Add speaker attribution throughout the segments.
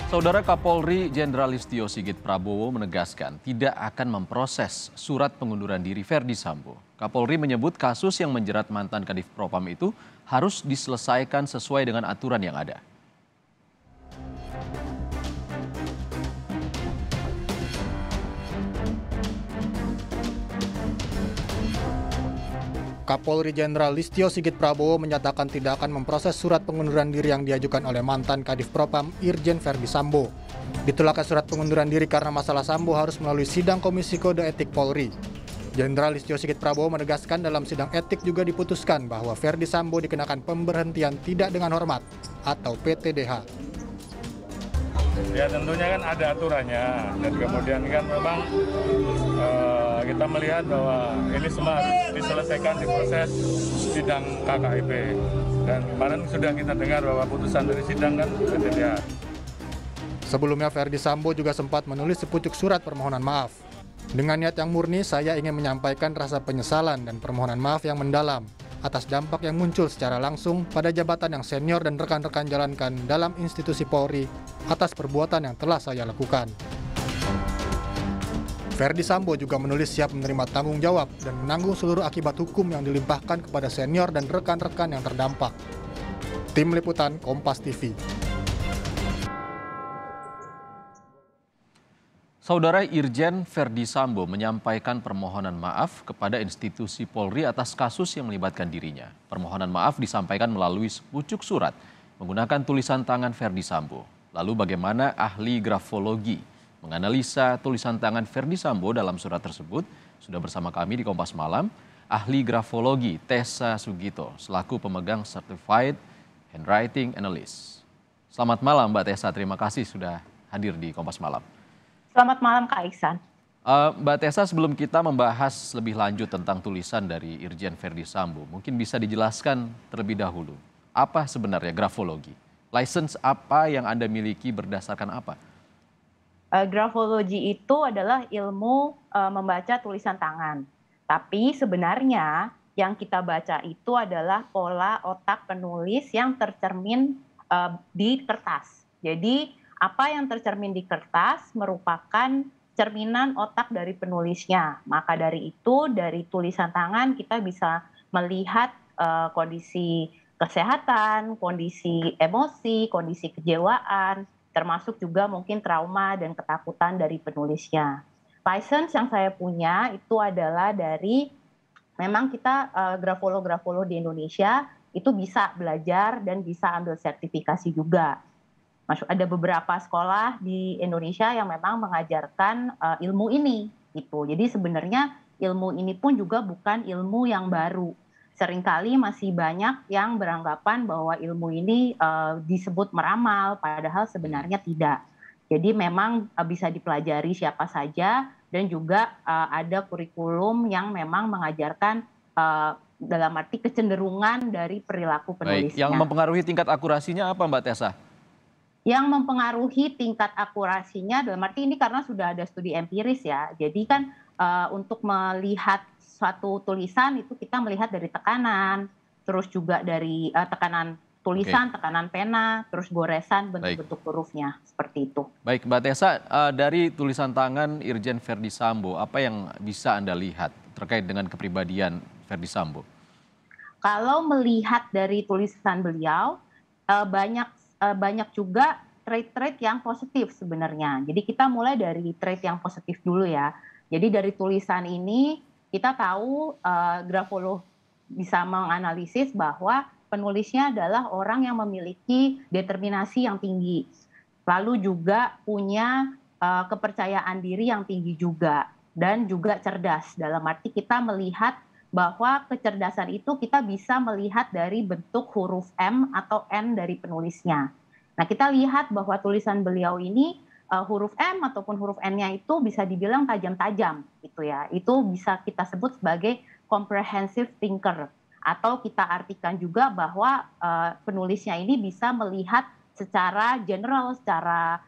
Speaker 1: Saudara Kapolri Jenderal Listio Sigit Prabowo menegaskan tidak akan memproses surat pengunduran diri Verdi Sambo. Kapolri menyebut kasus yang menjerat mantan Kadif Propam itu harus diselesaikan sesuai dengan aturan yang ada.
Speaker 2: Kapolri Jenderal Listio Sigit Prabowo menyatakan tidak akan memproses surat pengunduran diri yang diajukan oleh mantan Kadif Propam Irjen Verdi Sambo. Ditolaknya surat pengunduran diri karena masalah Sambo harus melalui sidang Komisi Kode Etik Polri. Jenderal Listio Sigit Prabowo menegaskan dalam sidang etik juga diputuskan bahwa Verdi Sambo dikenakan pemberhentian tidak dengan hormat atau PTDH.
Speaker 3: Ya tentunya kan ada aturannya dan kemudian kan memang kita melihat bahwa ini semua harus diselesaikan di proses sidang KKIP dan kemarin sudah kita dengar bahwa putusan dari sidang kan PTDH.
Speaker 2: Sebelumnya Verdi Sambo juga sempat menulis sepucuk surat permohonan maaf. Dengan niat yang murni, saya ingin menyampaikan rasa penyesalan dan permohonan maaf yang mendalam atas dampak yang muncul secara langsung pada jabatan yang senior dan rekan-rekan jalankan dalam institusi Polri atas perbuatan yang telah saya lakukan. Verdi Sambo juga menulis siap menerima tanggung jawab dan menanggung seluruh akibat hukum yang dilimpahkan kepada senior dan rekan-rekan yang terdampak. Tim Liputan Kompas TV.
Speaker 1: Saudara Irjen Verdi Sambo menyampaikan permohonan maaf kepada institusi Polri atas kasus yang melibatkan dirinya. Permohonan maaf disampaikan melalui sepucuk surat menggunakan tulisan tangan Verdi Sambo. Lalu bagaimana ahli grafologi menganalisa tulisan tangan Verdi Sambo dalam surat tersebut? Sudah bersama kami di Kompas Malam, ahli grafologi Tessa Sugito selaku pemegang Certified Handwriting Analyst. Selamat malam Mbak Tessa, terima kasih sudah hadir di Kompas Malam.
Speaker 4: Selamat malam Kak Iksan.
Speaker 1: Mbak Tessa, sebelum kita membahas lebih lanjut tentang tulisan dari Irjen Verdi Sambo, mungkin bisa dijelaskan terlebih dahulu, apa sebenarnya grafologi? License apa yang Anda miliki berdasarkan apa?
Speaker 4: Grafologi itu adalah ilmu membaca tulisan tangan. Tapi sebenarnya yang kita baca itu adalah pola otak penulis yang tercermin di kertas. Jadi apa yang tercermin di kertas merupakan cerminan otak dari penulisnya. Maka dari itu, dari tulisan tangan kita bisa melihat kondisi kesehatan, kondisi emosi, kondisi kejiwaan, termasuk juga mungkin trauma dan ketakutan dari penulisnya. License yang saya punya itu adalah dari, memang kita grafolog-grafolog di Indonesia itu bisa belajar dan bisa ambil sertifikasi juga. Ada beberapa sekolah di Indonesia yang memang mengajarkan ilmu ini gitu. Jadi sebenarnya ilmu ini pun juga bukan ilmu yang baru. Seringkali masih banyak yang beranggapan bahwa ilmu ini disebut meramal, padahal sebenarnya tidak. Jadi memang bisa dipelajari siapa saja dan juga ada kurikulum yang memang mengajarkan dalam arti kecenderungan dari perilaku penulisnya.
Speaker 1: Baik, yang mempengaruhi tingkat akurasinya apa Mbak Tessa?
Speaker 4: Yang mempengaruhi tingkat akurasinya dalam arti ini karena sudah ada studi empiris ya. Jadi kan untuk melihat suatu tulisan itu kita melihat dari tekanan, terus juga dari tekanan tulisan, tekanan pena, terus goresan bentuk-bentuk hurufnya, seperti itu.
Speaker 1: Baik, Mbak Tessa, dari tulisan tangan Irjen Verdi Sambo, apa yang bisa Anda lihat terkait dengan kepribadian Verdi Sambo?
Speaker 4: Kalau melihat dari tulisan beliau, banyak juga trait-trait yang positif sebenarnya. Jadi kita mulai dari trait yang positif dulu ya. Jadi dari tulisan ini kita tahu grafolog bisa menganalisis bahwa penulisnya adalah orang yang memiliki determinasi yang tinggi. Lalu juga punya kepercayaan diri yang tinggi juga. Dan juga cerdas. Dalam arti kita melihat bahwa kecerdasan itu kita bisa melihat dari bentuk huruf M atau N dari penulisnya. Nah, kita lihat bahwa tulisan beliau ini huruf M ataupun huruf N-nya itu bisa dibilang tajam-tajam gitu ya. Itu bisa kita sebut sebagai comprehensive thinker, atau kita artikan juga bahwa penulisnya ini bisa melihat secara general, secara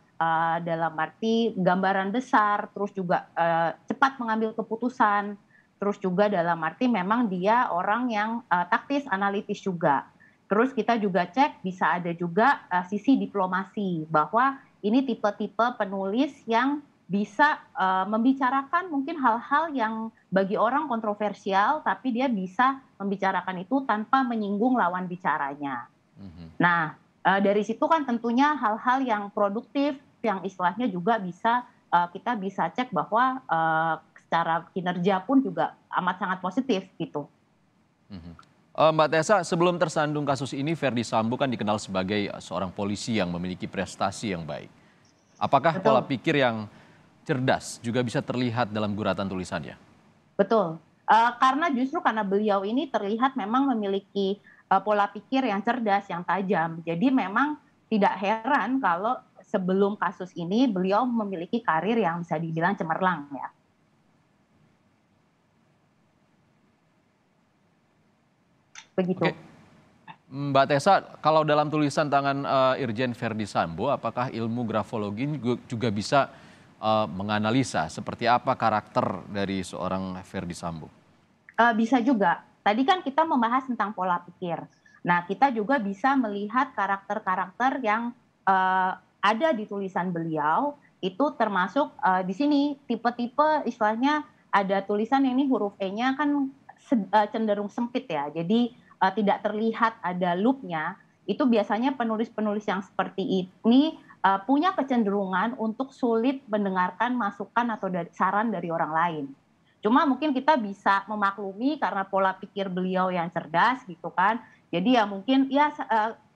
Speaker 4: dalam arti gambaran besar, terus juga cepat mengambil keputusan. Terus juga dalam arti memang dia orang yang taktis, analitis juga. Terus kita juga cek bisa ada juga sisi diplomasi, bahwa ini tipe-tipe penulis yang bisa membicarakan mungkin hal-hal yang bagi orang kontroversial, tapi dia bisa membicarakan itu tanpa menyinggung lawan bicaranya. Nah, dari situ kan tentunya hal-hal yang produktif, yang istilahnya juga bisa kita bisa cek bahwa secara kinerja pun juga amat sangat positif gitu.
Speaker 1: Mbak Tessa, sebelum tersandung kasus ini, Ferdy Sambo kan dikenal sebagai seorang polisi yang memiliki prestasi yang baik. Apakah pola
Speaker 4: Betul.
Speaker 1: pikir yang cerdas juga bisa terlihat dalam guratan tulisannya?
Speaker 4: Betul. Karena justru karena beliau ini terlihat memang memiliki pola pikir yang cerdas, yang tajam. Jadi memang tidak heran kalau sebelum kasus ini beliau memiliki karir yang bisa dibilang cemerlang ya. Begitu.
Speaker 1: Oke. Mbak Tessa, kalau dalam tulisan tangan Irjen Ferdy Sambo, apakah ilmu grafologi juga bisa menganalisa seperti apa karakter dari seorang Ferdy Sambo?
Speaker 4: Bisa juga. Tadi kan kita membahas tentang pola pikir. Nah, kita juga bisa melihat karakter-karakter yang ada di tulisan beliau, itu termasuk di sini tipe-tipe istilahnya ada tulisan yang ini huruf E-nya kan cenderung sempit ya. Jadi tidak terlihat ada loop-nya. Itu biasanya penulis-penulis yang seperti ini punya kecenderungan untuk sulit mendengarkan masukan atau saran dari orang lain. Cuma mungkin kita bisa memaklumi karena pola pikir beliau yang cerdas gitu kan. Jadi ya mungkin ya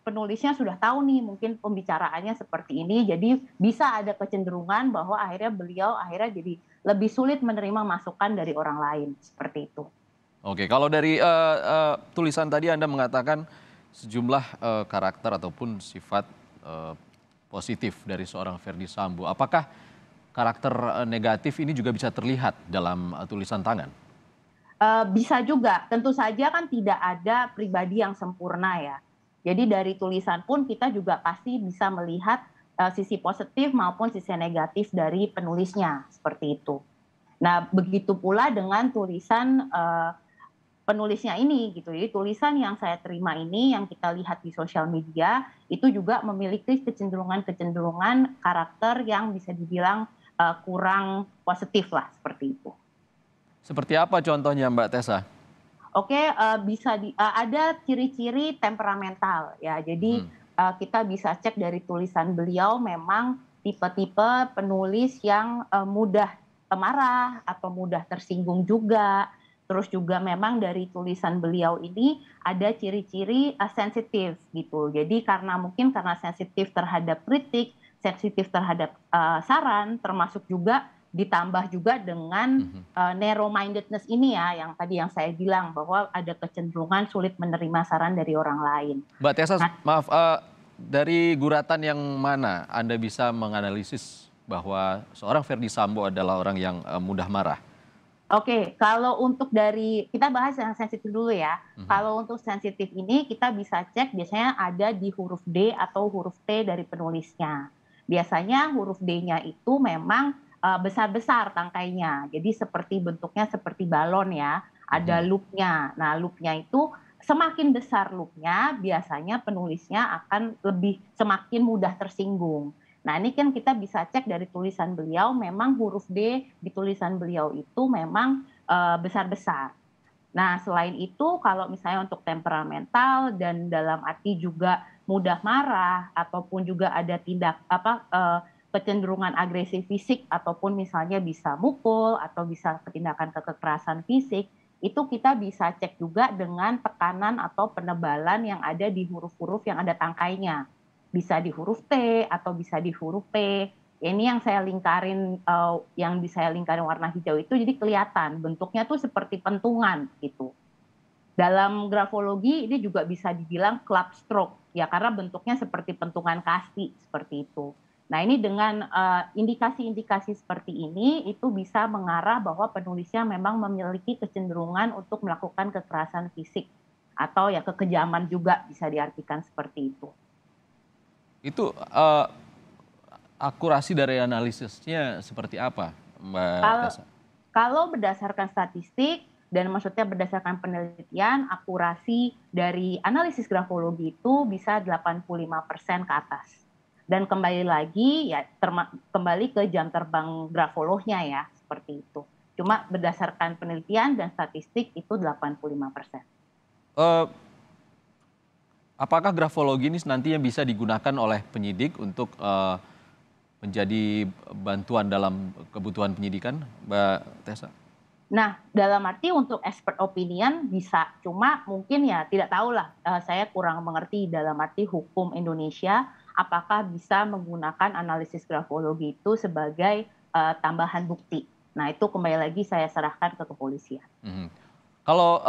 Speaker 4: penulisnya sudah tahu nih mungkin pembicaraannya seperti ini. Jadi bisa ada kecenderungan bahwa beliau jadi lebih sulit menerima masukan dari orang lain seperti itu.
Speaker 1: Oke, kalau dari tulisan tadi Anda mengatakan sejumlah karakter ataupun sifat positif dari seorang Ferdy Sambo. Apakah karakter negatif ini juga bisa terlihat dalam tulisan tangan?
Speaker 4: Bisa juga, tentu saja kan tidak ada pribadi yang sempurna ya. Jadi dari tulisan pun kita juga pasti bisa melihat sisi positif maupun sisi negatif dari penulisnya, seperti itu. Nah, begitu pula dengan tulisan penulisnya ini gitu. Jadi tulisan yang saya terima ini yang kita lihat di sosial media itu juga memiliki kecenderungan karakter yang bisa dibilang kurang positif lah seperti itu.
Speaker 1: Seperti apa contohnya Mbak Tessa?
Speaker 4: Oke, ada ciri-ciri temperamental ya. Jadi kita bisa cek dari tulisan beliau memang tipe-tipe penulis yang mudah marah atau mudah tersinggung juga. Terus juga memang dari tulisan beliau ini ada ciri-ciri sensitif gitu. Jadi karena sensitif terhadap kritik, sensitif terhadap saran, termasuk juga ditambah juga dengan narrow-mindedness ini ya, yang tadi yang saya bilang bahwa ada kecenderungan sulit menerima saran dari orang lain.
Speaker 1: Mbak Tessa, maaf, dari guratan yang mana Anda bisa menganalisis bahwa seorang Ferdy Sambo adalah orang yang mudah marah?
Speaker 4: Oke, kalau untuk kita bahas yang sensitif dulu ya. Kalau untuk sensitif ini kita bisa cek biasanya ada di huruf D atau huruf T dari penulisnya. Biasanya huruf D-nya itu memang besar-besar tangkainya. Jadi bentuknya seperti balon ya, ada loop-nya. Nah, loop-nya itu semakin besar loop-nya, biasanya penulisnya akan semakin mudah tersinggung. Nah, ini kan kita bisa cek dari tulisan beliau, memang huruf D di tulisan beliau itu memang besar-besar. Nah, selain itu kalau misalnya untuk temperamental dan dalam arti juga mudah marah ataupun juga ada kecenderungan agresi fisik ataupun misalnya bisa mukul atau bisa tindakan kekerasan fisik, itu kita bisa cek juga dengan tekanan atau penebalan yang ada di huruf-huruf yang ada tangkainya. Bisa di huruf T atau bisa di huruf P. Ini yang saya lingkarin, warna hijau itu jadi kelihatan bentuknya tuh seperti pentungan gitu. Dalam grafologi ini juga bisa dibilang club stroke ya, karena bentuknya seperti pentungan kasti seperti itu. Nah, ini dengan indikasi-indikasi seperti ini itu bisa mengarah bahwa penulisnya memang memiliki kecenderungan untuk melakukan kekerasan fisik atau ya kekejaman juga bisa diartikan seperti itu.
Speaker 1: Itu akurasi dari analisisnya seperti apa, Mbak Tessa?
Speaker 4: Kalau berdasarkan statistik, Dan maksudnya berdasarkan penelitian, akurasi dari analisis grafologi itu bisa 85% ke atas. Dan kembali lagi ya kembali ke jam terbang grafolognya ya, seperti itu. Cuma berdasarkan penelitian dan statistik itu 85%.
Speaker 1: Apakah grafologi ini nantinya bisa digunakan oleh penyidik untuk menjadi bantuan dalam kebutuhan penyidikan, Mbak Tessa?
Speaker 4: Nah, dalam arti untuk expert opinion bisa, cuma mungkin ya tidak tahulah, saya kurang mengerti dalam arti hukum Indonesia, apakah bisa menggunakan analisis grafologi itu sebagai tambahan bukti. Nah, itu kembali lagi saya serahkan ke kepolisian.
Speaker 1: Kalau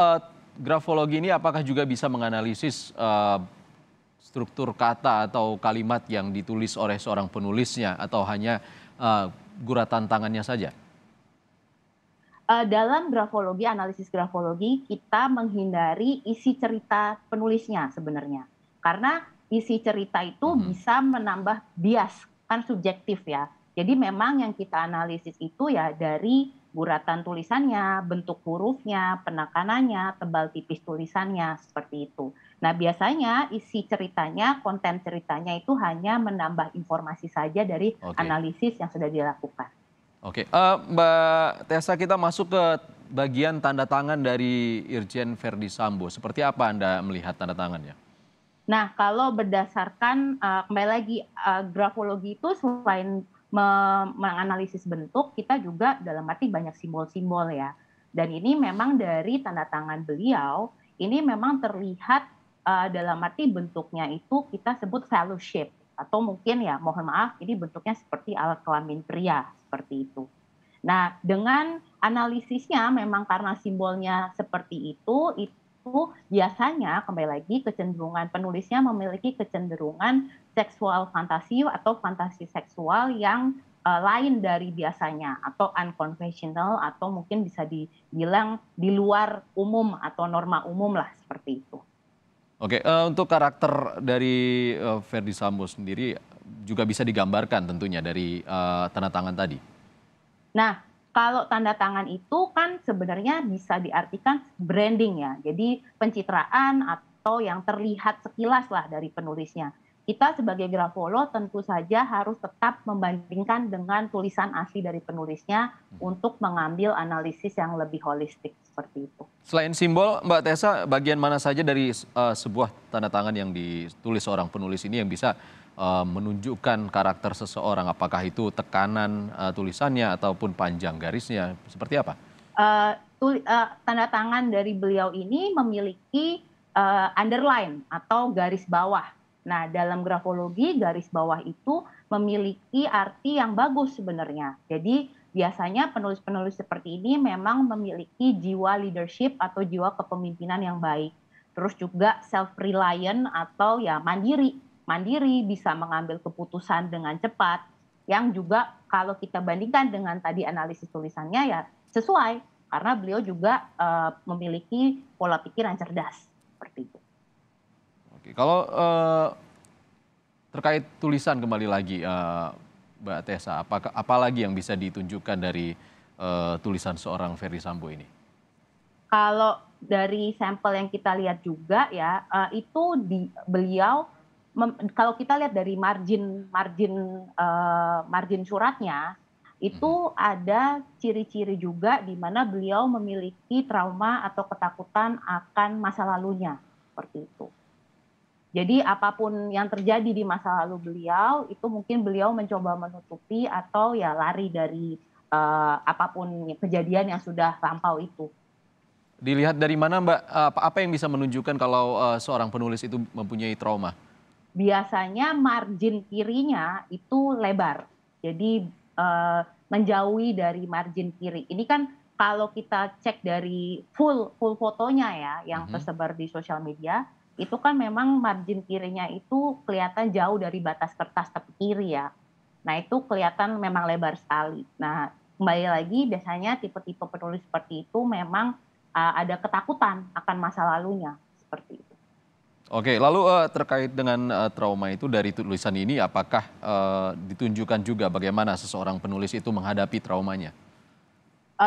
Speaker 1: grafologi ini apakah juga bisa menganalisis struktur kata atau kalimat yang ditulis oleh seorang penulisnya atau hanya guratan tangannya saja?
Speaker 4: Dalam grafologi, analisis grafologi, kita menghindari isi cerita penulisnya sebenarnya. Karena isi cerita itu bisa menambah bias, kan subjektif ya. Jadi memang yang kita analisis itu ya dari guratan tulisannya, bentuk hurufnya, penekanannya, tebal tipis tulisannya, seperti itu. Nah biasanya isi ceritanya, konten ceritanya itu hanya menambah informasi saja dari analisis yang sudah dilakukan.
Speaker 1: Oke, Mbak Tessa, kita masuk ke bagian tanda tangan dari Irjen Verdi Sambo. Seperti apa Anda melihat tanda tangannya?
Speaker 4: Nah, kalau berdasarkan kembali lagi grafologi itu selain menganalisis bentuk, kita juga dalam arti banyak simbol-simbol ya. Dan ini memang dari tanda tangan beliau, ini memang terlihat dalam arti bentuknya itu kita sebut value shape. Atau mungkin ya mohon maaf ini bentuknya seperti alat kelamin pria, seperti itu. Nah dengan analisisnya memang karena simbolnya seperti itu biasanya kembali lagi kecenderungan penulisnya memiliki kecenderungan seksual fantasi atau fantasi seksual yang lain dari biasanya atau unconventional atau mungkin bisa dibilang di luar umum atau norma umum lah seperti itu.
Speaker 1: Oke, untuk karakter dari Verdi Sambo sendiri juga bisa digambarkan tentunya dari tanda tangan tadi.
Speaker 4: Nah, kalau tanda tangan itu kan sebenarnya bisa diartikan branding ya. Jadi pencitraan atau yang terlihat sekilas lah dari penulisnya. Kita sebagai grafolog tentu saja harus tetap membandingkan dengan tulisan asli dari penulisnya untuk mengambil analisis yang lebih holistik seperti itu.
Speaker 1: Selain simbol, Mbak Tessa, bagian mana saja dari sebuah tanda tangan yang ditulis seorang penulis ini yang bisa menunjukkan karakter seseorang? Apakah itu tekanan tulisannya ataupun panjang garisnya? Seperti apa?
Speaker 4: Tanda tangan dari beliau ini memiliki underline atau garis bawah. Nah, dalam grafologi garis bawah itu memiliki arti yang bagus sebenarnya. Jadi biasanya penulis-penulis seperti ini memang memiliki jiwa leadership atau jiwa kepemimpinan yang baik. Terus juga self-reliant atau ya mandiri. Mandiri bisa mengambil keputusan dengan cepat. Yang juga kalau kita bandingkan dengan tadi analisis tulisannya ya sesuai. Karena beliau juga memiliki pola pikir yang cerdas. Seperti itu.
Speaker 1: Oke, kalau terkait tulisan kembali lagi Mbak Tessa, apa lagi yang bisa ditunjukkan dari tulisan seorang Verdi Sambo ini?
Speaker 4: Kalau dari sampel yang kita lihat juga ya, itu beliau kalau kita lihat dari margin suratnya, itu ada ciri-ciri juga di mana beliau memiliki trauma atau ketakutan akan masa lalunya, seperti itu. Jadi apapun yang terjadi di masa lalu beliau, itu mungkin beliau mencoba menutupi atau ya lari dari apapun kejadian yang sudah lampau itu.
Speaker 1: Dilihat dari mana Mbak, apa yang bisa menunjukkan kalau seorang penulis itu mempunyai trauma?
Speaker 4: Biasanya margin kirinya itu lebar, jadi menjauhi dari margin kiri. Ini kan kalau kita cek dari full fotonya ya, yang tersebar di sosial media, itu kan memang margin kirinya itu kelihatan jauh dari batas kertas tepi kiri ya. Nah itu kelihatan memang lebar sekali. Nah kembali lagi biasanya tipe-tipe penulis seperti itu memang ada ketakutan akan masa lalunya seperti itu.
Speaker 1: Oke, lalu terkait dengan trauma itu dari tulisan ini, apakah ditunjukkan juga bagaimana seseorang penulis itu menghadapi traumanya?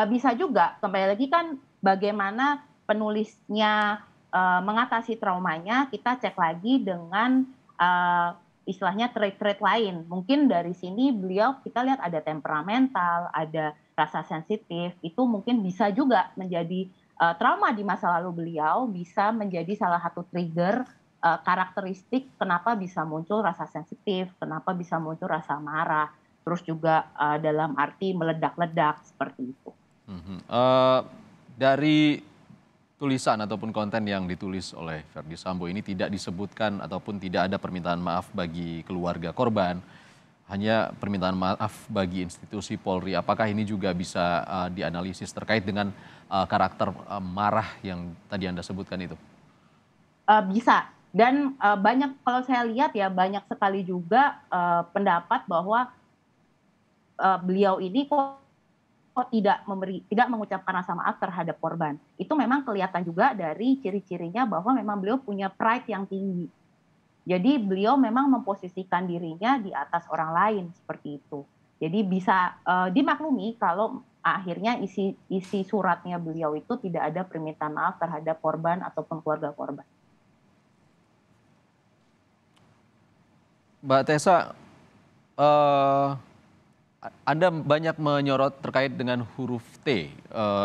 Speaker 4: Bisa juga, kembali lagi kan bagaimana penulisnya mengatasi traumanya, kita cek lagi dengan istilahnya trait-trait lain. Mungkin dari sini beliau kita lihat ada temperamental, ada rasa sensitif, itu mungkin bisa juga menjadi trauma di masa lalu beliau, bisa menjadi salah satu trigger karakteristik kenapa bisa muncul rasa sensitif, kenapa bisa muncul rasa marah, terus juga dalam arti meledak-ledak seperti itu.
Speaker 1: Dari tulisan ataupun konten yang ditulis oleh Ferdy Sambo ini tidak disebutkan ataupun tidak ada permintaan maaf bagi keluarga korban, hanya permintaan maaf bagi institusi Polri. Apakah ini juga bisa dianalisis terkait dengan karakter marah yang tadi Anda sebutkan itu?
Speaker 4: Bisa. Dan banyak, kalau saya lihat ya, banyak sekali juga pendapat bahwa beliau ini kok tidak mengucapkan rasa maaf terhadap korban. Itu memang kelihatan juga dari ciri-cirinya bahwa memang beliau punya pride yang tinggi. Jadi beliau memang memposisikan dirinya di atas orang lain seperti itu. Jadi bisa dimaklumi kalau akhirnya isi suratnya beliau itu tidak ada permintaan maaf terhadap korban ataupun keluarga korban.
Speaker 1: Mbak Tessa, Anda banyak menyorot terkait dengan huruf T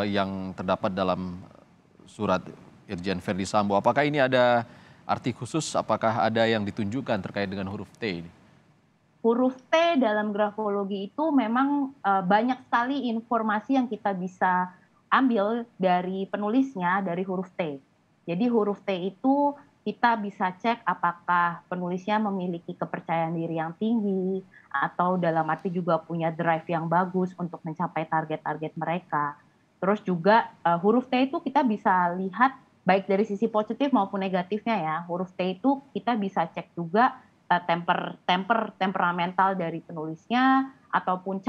Speaker 1: yang terdapat dalam surat Irjen Ferdy Sambo. Apakah ini ada arti khusus? Apakah ada yang ditunjukkan terkait dengan huruf T ini?
Speaker 4: Huruf T dalam grafologi itu memang banyak sekali informasi yang kita bisa ambil dari penulisnya dari huruf T. Jadi huruf T itu kita bisa cek apakah penulisnya memiliki kepercayaan diri yang tinggi, atau dalam arti juga punya drive yang bagus untuk mencapai target-target mereka. Terus juga huruf T itu kita bisa lihat baik dari sisi positif maupun negatifnya ya. Huruf T itu kita bisa cek juga temperamental dari penulisnya, ataupun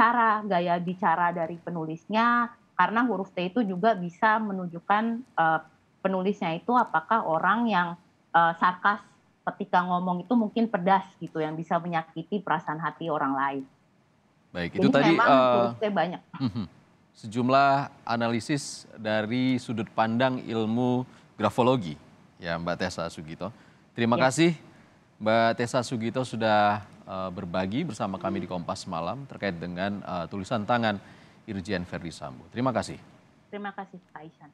Speaker 4: gaya bicara dari penulisnya, karena huruf T itu juga bisa menunjukkan penulisnya itu apakah orang yang sarkas ketika ngomong itu mungkin pedas gitu, yang bisa menyakiti perasaan hati orang lain.
Speaker 1: Baik,
Speaker 4: Jadi
Speaker 1: itu tadi
Speaker 4: memang huruf T banyak.
Speaker 1: sejumlah analisis dari sudut pandang ilmu grafologi ya Mbak Tessa Sugito. Terima kasih Mbak Tessa Sugito sudah berbagi bersama kami di Kompas Malam terkait dengan tulisan tangan Irjen Ferdy Sambo. Terima kasih.
Speaker 4: Terima kasih Pak Isan.